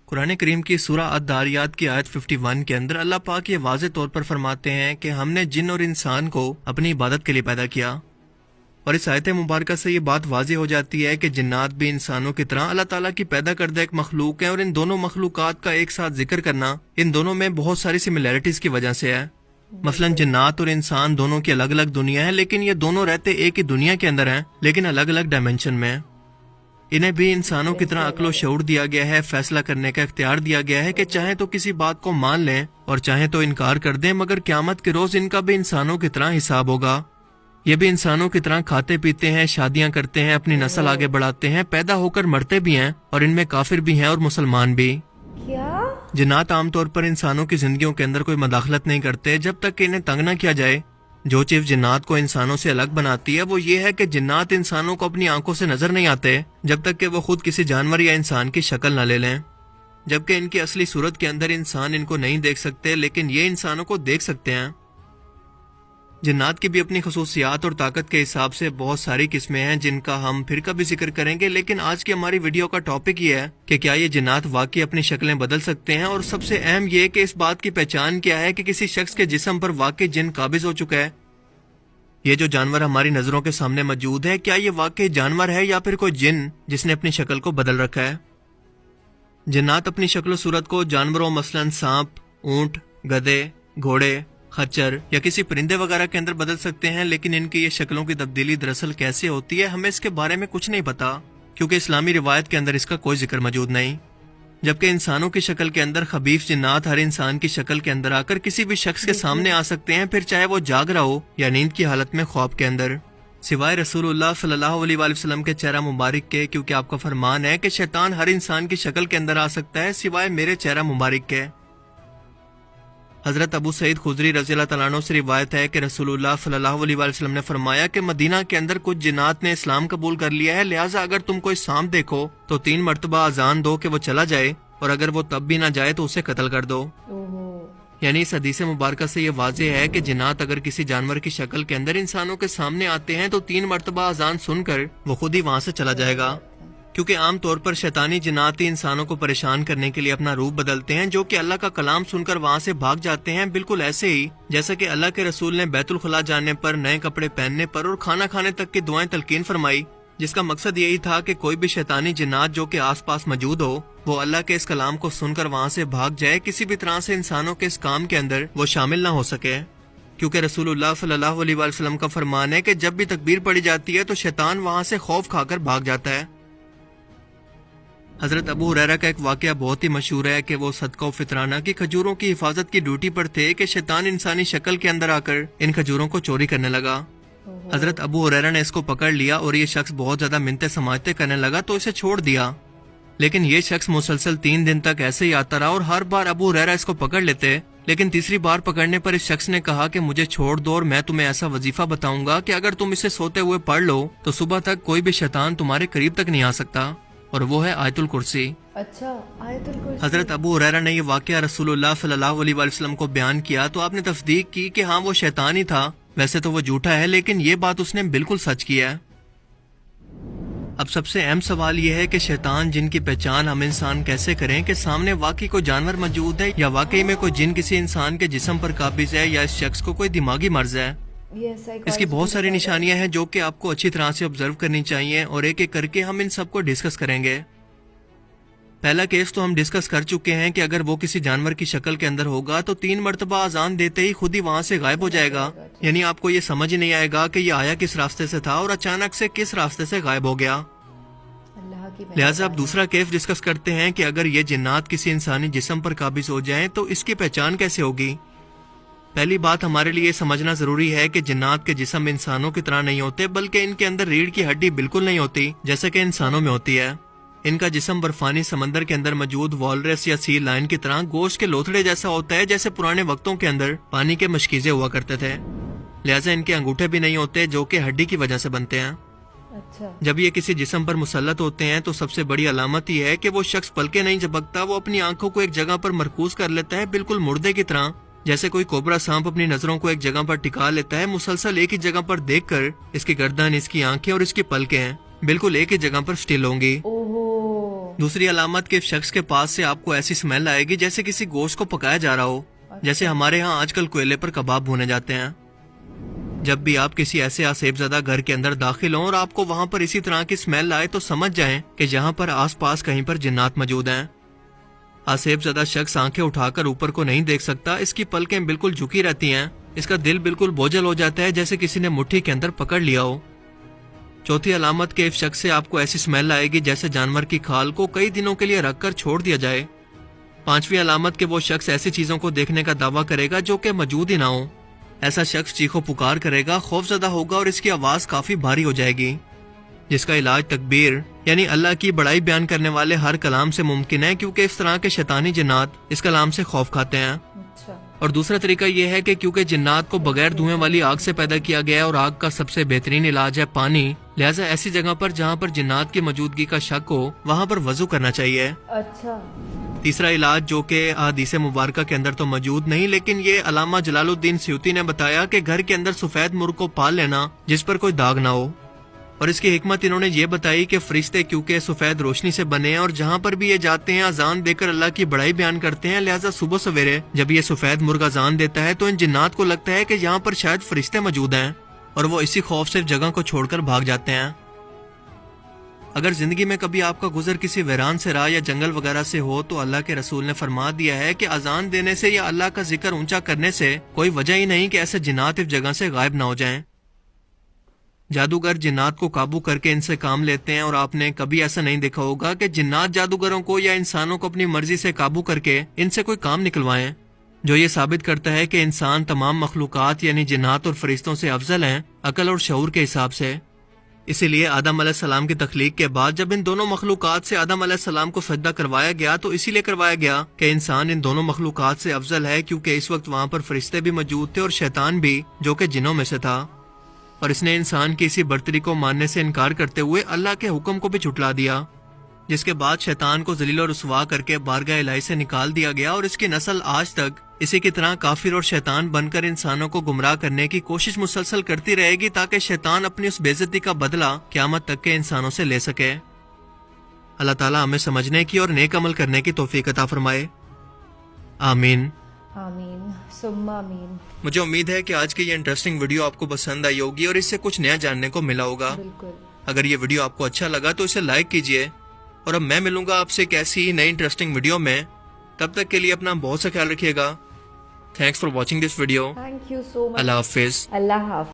قرآن کریم کی سورہ الداریات کی آیت 51 کے اندر اللہ پاک یہ واضح طور پر فرماتے ہیں کہ ہم نے جن اور انسان کو اپنی عبادت کے لیے پیدا کیا، اور اس آیت مبارکہ سے یہ بات واضح ہو جاتی ہے کہ جنات بھی انسانوں کی طرح اللہ تعالیٰ کی پیدا کردہ ایک مخلوق ہے، اور ان دونوں مخلوقات کا ایک ساتھ ذکر کرنا ان دونوں میں بہت ساری سملیرٹیز کی وجہ سے ہے۔ مثلا جنات اور انسان دونوں کی الگ الگ دنیا ہے، لیکن یہ دونوں رہتے ایک ہی دنیا کے اندر ہیں لیکن الگ الگ ڈائمینشن میں۔ انہیں بھی انسانوں کی طرح عقل و شعور دیا گیا ہے، فیصلہ کرنے کا اختیار دیا گیا ہے کہ چاہے تو کسی بات کو مان لیں اور چاہے تو انکار کر دیں، مگر قیامت کے روز ان کا بھی انسانوں کی طرح حساب ہوگا۔ یہ بھی انسانوں کی طرح کھاتے پیتے ہیں، شادیاں کرتے ہیں، اپنی نسل آگے بڑھاتے ہیں، پیدا ہو کر مرتے بھی ہیں، اور ان میں کافر بھی ہیں اور مسلمان بھی۔ کیا؟ جنات عام طور پر انسانوں کی زندگیوں کے اندر کوئی مداخلت نہیں کرتے جب تک کہ انہیں تنگ نہ کیا جائے۔ جو چیز جنات کو انسانوں سے الگ بناتی ہے وہ یہ ہے کہ جنات انسانوں کو اپنی آنکھوں سے نظر نہیں آتے جب تک کہ وہ خود کسی جانور یا انسان کی شکل نہ لے لیں، جبکہ ان کی اصلی صورت کے اندر انسان ان کو نہیں دیکھ سکتے لیکن یہ انسانوں کو دیکھ سکتے ہیں۔ جنات کی بھی اپنی خصوصیات اور طاقت کے حساب سے بہت ساری قسمیں ہیں جن کا ہم پھر کبھی ذکر کریں گے، لیکن آج کی ہماری ویڈیو کا ٹاپک یہ ہے کہ کیا یہ جنات واقعی اپنی شکلیں بدل سکتے ہیں، اور سب سے اہم یہ کہ اس بات کی پہچان کیا ہے کہ کسی شخص کے جسم پر واقعی جن قابض ہو چکا ہے۔ یہ جو جانور ہماری نظروں کے سامنے موجود ہے، کیا یہ واقعی جانور ہے یا پھر کوئی جن جس نے اپنی شکل کو بدل رکھا ہے؟ جنات اپنی شکل و صورت کو جانوروں مثلا سانپ، اونٹ، گدھے، گھوڑے، خچر یا کسی پرندے وغیرہ کے اندر بدل سکتے ہیں، لیکن ان کی یہ شکلوں کی تبدیلی دراصل کیسے ہوتی ہے ہمیں اس کے بارے میں کچھ نہیں پتا، کیونکہ اسلامی روایت کے اندر اس کا کوئی ذکر موجود نہیں۔ جبکہ انسانوں کی شکل کے اندر خبیث جنات ہر انسان کی شکل کے اندر آ کر کسی بھی شخص کے سامنے آ سکتے ہیں، پھر چاہے وہ جاگ رہا ہو یا نیند کی حالت میں خواب کے اندر، سوائے رسول اللہ صلی اللہ علیہ وآلہ وسلم کے چہرہ مبارک کے، کیونکہ آپ کا فرمان ہے کہ شیطان ہر انسان کی شکل کے اندر آ سکتا ہے سوائے میرے چہرہ مبارک کے۔ حضرت ابو سعید خدری رضی اللہ تعالیٰ عنہ سے روایت ہے کہ رسول اللہ صلی اللہ علیہ وآلہ وسلم نے فرمایا کہ مدینہ کے اندر کچھ جنات نے اسلام قبول کر لیا ہے، لہٰذا اگر تم کوئی سانپ دیکھو تو 3 مرتبہ اذان دو کہ وہ چلا جائے، اور اگر وہ تب بھی نہ جائے تو اسے قتل کر دو۔ یعنی اس حدیث مبارکہ سے یہ واضح ہے کہ جنات اگر کسی جانور کی شکل کے اندر انسانوں کے سامنے آتے ہیں تو 3 مرتبہ اذان سن کر وہ خود ہی وہاں سے چلا جائے گا، کیونکہ عام طور پر شیطانی جنات ہی انسانوں کو پریشان کرنے کے لیے اپنا روپ بدلتے ہیں، جو کہ اللہ کا کلام سن کر وہاں سے بھاگ جاتے ہیں، بالکل ایسے ہی جیسا کہ اللہ کے رسول نے بیت الخلاء جانے پر، نئے کپڑے پہننے پر اور کھانا کھانے تک کی دعائیں تلقین فرمائی، جس کا مقصد یہی تھا کہ کوئی بھی شیطانی جنات جو کہ آس پاس موجود ہو وہ اللہ کے اس کلام کو سن کر وہاں سے بھاگ جائے، کسی بھی طرح سے انسانوں کے اس کام کے اندر وہ شامل نہ ہو سکے، کیونکہ رسول اللہ صلی اللہ علیہ وآلہ وسلم کا فرمان ہے کہ جب بھی تکبیر پڑی جاتی ہے تو شیطان وہاں سے خوف کھا کر بھاگ جاتا ہے۔ حضرت ابو ہریرہ کا ایک واقعہ بہت ہی مشہور ہے کہ وہ صدقہ و فطرانہ کی کھجوروں کی حفاظت کی ڈیوٹی پر تھے کہ شیطان انسانی شکل کے اندر آ کر ان کھجوروں کو چوری کرنے لگا۔ حضرت ابو ہریرہ نے اس کو پکڑ لیا اور یہ شخص بہت زیادہ منتیں سماجتیں کرنے لگا تو اسے چھوڑ دیا، لیکن یہ شخص مسلسل 3 دن تک ایسے ہی آتا رہا، اور ہر بار ابو ہریرہ اس کو پکڑ لیتے، لیکن تیسری بار پکڑنے پر اس شخص نے کہا کہ مجھے چھوڑ دو اور میں تمہیں ایسا وظیفہ بتاؤں گا کہ اگر تم اسے سوتے ہوئے پڑھ لو تو صبح تک کوئی بھی شیطان تمہارے قریب تک نہیں آ سکتا، اور وہ ہے آیت الکرسی۔ اچھا، آیت الکرسی۔ حضرت ابو ہریرہ نے یہ واقعہ رسول اللہ صلی اللہ علیہ وآلہ وسلم کو بیان کیا تو آپ نے تصدیق کی کہ ہاں وہ شیطان ہی تھا، ویسے تو وہ جھوٹا ہے لیکن یہ بات اس نے بالکل سچ کیا ہے۔ اب سب سے اہم سوال یہ ہے کہ شیطان جن کی پہچان ہم انسان کیسے کریں کہ سامنے واقعی کوئی جانور موجود ہے یا واقعی میں کوئی جن کسی انسان کے جسم پر قابض ہے یا اس شخص کو کوئی دماغی مرض ہے۔ اس کی بہت ساری نشانیاں ہیں جو کہ آپ کو اچھی طرح سے آبزرو کرنی چاہیے، اور ایک ایک کر کے ہم ان سب کو ڈسکس کریں گے۔ پہلا کیس تو ہم ڈسکس کر چکے ہیں کہ اگر وہ کسی جانور کی شکل کے اندر ہوگا تو 3 مرتبہ اذان دیتے ہی خود ہی وہاں سے غائب ہو جائے گا، یعنی آپ کو یہ سمجھ نہیں آئے گا کہ یہ آیا کس راستے سے تھا اور اچانک سے کس راستے سے غائب ہو گیا۔ لہٰذا اب دوسرا کیس ڈسکس کرتے ہیں کہ اگر یہ جنات کسی انسانی جسم پر قابض ہو جائیں تو اس کی پہچان کیسے ہوگی۔ پہلی بات ہمارے لیے سمجھنا ضروری ہے کہ جنات کے جسم انسانوں کی طرح نہیں ہوتے، بلکہ ان کے اندر ریڑھ کی ہڈی بالکل نہیں ہوتی جیسے کہ انسانوں میں ہوتی ہے۔ ان کا جسم برفانی سمندر کے اندر موجود والرس یا سی لائن کی طرح گوشت کے لوتھڑے جیسا ہوتا ہے، جیسے پرانے وقتوں کے اندر پانی کے مشکیزے ہوا کرتے تھے۔ لہٰذا ان کے انگوٹھے بھی نہیں ہوتے جو کہ ہڈی کی وجہ سے بنتے ہیں۔ جب یہ کسی جسم پر مسلط ہوتے ہیں تو سب سے بڑی علامت یہ ہے کہ وہ شخص پلکیں نہیں جھپکتا، وہ اپنی آنکھوں کو ایک جگہ پر مرکوز کر لیتا ہے، بالکل مردے کی طرح، جیسے کوئی کوبرا سانپ اپنی نظروں کو ایک جگہ پر ٹکا لیتا ہے۔ مسلسل ایک ہی جگہ پر دیکھ کر اس کی گردن، اس کی آنکھیں اور اس کی پلکیں بالکل ایک ہی جگہ پر سٹل ہوں گی۔ دوسری علامت کہ شخص کے پاس سے آپ کو ایسی سمیل آئے گی جیسے کسی گوشت کو پکایا جا رہا ہو، جیسے ہمارے ہاں آج کل کوئلے پر کباب بھونے جاتے ہیں۔ جب بھی آپ کسی ایسے آسیب زدہ گھر کے اندر داخل ہوں اور آپ کو وہاں پر اسی طرح کی سمیل آئے تو سمجھ جائیں کہ یہاں پر آس پاس کہیں پر جنات موجود ہیں۔ آسیب زدہ شخص آنکھیں اٹھا کر اوپر کو نہیں دیکھ سکتا، اس کی پلکیں بالکل جھکی رہتی ہیں، اس کا دل بالکل بوجھل ہو جاتا ہے جیسے کسی نے مٹھی کے اندر پکڑ لیا ہو۔ چوتھی علامت کہ اس شخص سے آپ کو ایسی سمیل آئے گی جیسے جانور کی کھال کو کئی دنوں کے لیے رکھ کر چھوڑ دیا جائے۔ پانچویں علامت کہ وہ شخص ایسی چیزوں کو دیکھنے کا دعویٰ کرے گا جو کہ موجود ہی نہ ہو۔ ایسا شخص چیخو پکار کرے گا، خوف زدہ ہوگا اور اس کی آواز کافی بھاری ہو جائے گی، جس کا علاج تکبیر یعنی اللہ کی بڑائی بیان کرنے والے ہر کلام سے ممکن ہے، کیونکہ اس طرح کے شیطانی جنات اس کلام سے خوف کھاتے ہیں۔ اچھا، اور دوسرا طریقہ یہ ہے کہ کیونکہ جنات کو بغیر دھوئیں والی آگ سے پیدا کیا گیا ہے اور آگ کا سب سے بہترین علاج ہے پانی، لہٰذا ایسی جگہ پر جہاں پر جنات کی موجودگی کا شک ہو وہاں پر وضو کرنا چاہیے۔ اچھا، تیسرا علاج جو کہ احادیث مبارکہ کے اندر تو موجود نہیں، لیکن یہ علامہ جلال الدین سیوطی نے بتایا کہ گھر کے اندر سفید مرغ کو پال لینا جس پر کوئی داغ نہ ہو، اور اس کی حکمت انہوں نے یہ بتائی کہ فرشتے کیونکہ سفید روشنی سے بنے ہیں اور جہاں پر بھی یہ جاتے ہیں اذان دے کر اللہ کی بڑائی بیان کرتے ہیں، لہٰذا صبح سویرے جب یہ سفید مرغ اذان دیتا ہے تو ان جنات کو لگتا ہے کہ یہاں پر شاید فرشتے موجود ہیں، اور وہ اسی خوف سے جگہ کو چھوڑ کر بھاگ جاتے ہیں۔ اگر زندگی میں کبھی آپ کا گزر کسی ویران سے راہ یا جنگل وغیرہ سے ہو تو اللہ کے رسول نے فرما دیا ہے کہ اذان دینے سے یا اللہ کا ذکر اونچا کرنے سے کوئی وجہ ہی نہیں کہ ایسے جنات اس جگہ سے غائب نہ ہو جائیں۔ جادوگر جنات کو قابو کر کے ان سے کام لیتے ہیں، اور آپ نے کبھی ایسا نہیں دیکھا ہوگا کہ جنات جادوگروں کو یا انسانوں کو اپنی مرضی سے قابو کر کے ان سے کوئی کام نکلوائیں، جو یہ ثابت کرتا ہے کہ انسان تمام مخلوقات یعنی جنات اور فرشتوں سے افضل ہیں عقل اور شعور کے حساب سے۔ اسی لیے آدم علیہ السلام کی تخلیق کے بعد جب ان دونوں مخلوقات سے آدم علیہ السلام کو سجدہ کروایا گیا تو اسی لیے کروایا گیا کہ انسان ان دونوں مخلوقات سے افضل ہے، کیونکہ اس وقت وہاں پر فرشتے بھی موجود تھے اور شیطان بھی جو کہ جنوں میں سے تھا، اور اس نے انسان کی اسی برتری کو ماننے سے انکار کرتے ہوئے اللہ کے حکم کو بھی جھٹلا دیا، جس کے بعد شیطان کو ذلیل و رسوا کر کے بارگاہ الہی سے نکال دیا گیا، اور اس کی نسل آج تک اسی کی طرح کافر اور شیطان بن کر انسانوں کو گمراہ کرنے کی کوشش مسلسل کرتی رہے گی تاکہ شیطان اپنی اس بے عزتی کا بدلہ قیامت تک کے انسانوں سے لے سکے۔ اللہ تعالیٰ ہمیں سمجھنے کی اور نیک عمل کرنے کی توفیق عطا فرمائے، آمین۔ آمین ثم آمین۔ مجھے امید ہے کہ آج کی یہ انٹرسٹنگ ویڈیو آپ کو پسند آئی ہوگی اور اس سے کچھ نیا جاننے کو ملا ہوگا۔ بالکل، اگر یہ ویڈیو آپ کو اچھا لگا تو اسے لائک کیجئے، اور اب میں ملوں گا آپ سے ایک ایسی ہی نئی انٹرسٹنگ ویڈیو میں، تب تک کے لیے اپنا بہت سا خیال رکھیے گا۔ Thanks for watching this video. Thank you so much. اللہ حافظ۔ اللہ حافظ۔